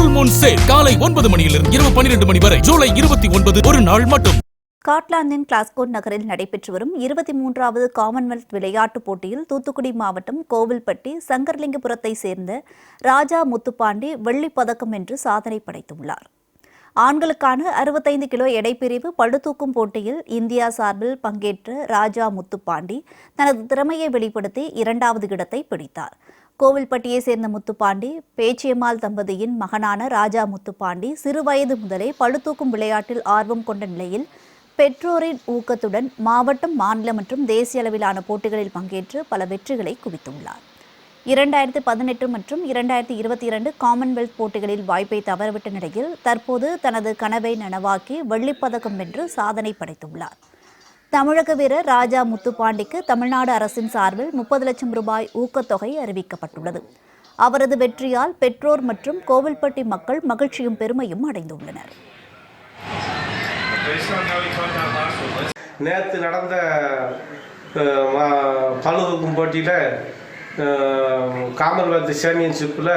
Full Moon sale காலை 9 மணியிலிருந்து இரவு 12 மணி வரை ஜூலை 29 ஒரு நாள் மட்டும். ஸ்காட்லாந்தின் கிளாஸ்கோ நகரில் நடைபெற்று வரும் 23வது காமன்வெல்த் விளையாட்டுப் போட்டியில் தூத்துக்குடி மாவட்டம் கோவில்பட்டி சங்கர்லிங்கபுரத்தை சேர்ந்த ராஜா முத்துப்பாண்டி வெள்ளிப் பதக்கம் வென்று சாதனை படைத்துள்ளார். ஆண்களுக்கான 65 கிலோ எடைப்பிரிவு பளுதூக்கும் போட்டியில் இந்தியா சார்பில் பங்கேற்ற ராஜா முத்துப்பாண்டி தனது திறமையை வெளிப்படுத்தி 2வது இடத்தை பிடித்தார். கோவில்பட்டியை சேர்ந்த முத்துப்பாண்டி பேச்சியம்மாள் தம்பதியின் மகனான ராஜா முத்துப்பாண்டி சிறுவயது முதலே பளுதூக்கும் விளையாட்டில் ஆர்வம் கொண்ட நிலையில் பெற்றோரின் ஊக்கத்துடன் மாவட்டம், மாநில மற்றும் தேசிய அளவிலான போட்டிகளில் பங்கேற்று பல வெற்றிகளை குவித்துள்ளார். 2018 மற்றும் 2022 காமன்வெல்த் போட்டிகளில் வாய்ப்பை தவறவிட்ட நிலையில் தற்போது தனது கனவை நனவாக்கி வெள்ளிப்பதக்கம் வென்று சாதனை படைத்துள்ளார். தமிழக வீரர் ராஜா முத்துப்பாண்டிக்கு தமிழ்நாடு அரசின் சார்பில் 30 லட்சம் ரூபாய் ஊக்கத்தொகை அறிவிக்கப்பட்டுள்ளது. அவரது வெற்றியால் பெற்றோர் மற்றும் கோவில்பட்டி மக்கள் மகிழ்ச்சியும் பெருமையும் அடைந்துள்ளனர். நேற்று நடந்த பளுதூக்கும் போட்டியில் காமன்வெல்த் சாம்பியன்ஷிப்பில்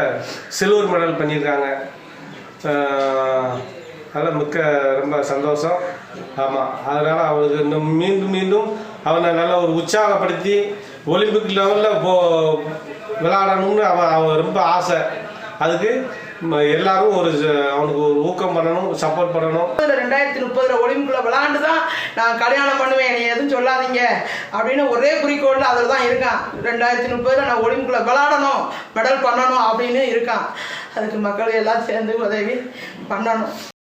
சில்வர் மெடல் பண்ணியிருக்காங்க. அதெல்லாம் ரொம்ப சந்தோஷம். ஆமாம், அதனால் அவருக்கு இன்னும் மீண்டும் அவனை நல்லா ஒரு உற்சாகப்படுத்தி ஒலிம்பிக் லெவலில் விளையாடணும்னு அவன் ரொம்ப ஆசை. அதுக்கு எல்லாரும் அவனுக்கு ஒரு ஊக்கம் பண்ணணும், சப்போர்ட் பண்ணணும். 2030 ஒலிம்பிக்ல விளையாண்டு தான் நான் கல்யாணம் பண்ணுவேன், நீ எதுவும் சொல்லாதீங்க அப்படின்னு ஒரே குறிக்கோளில் அதில் தான் இருக்கான். 2030 நான் ஒலிம்பிக்ல விளையாடணும், மெடல் பண்ணணும் அப்படின்னு இருக்கான். அதுக்கு மக்கள் எல்லாம் சேர்ந்து உதவி பண்ணணும்.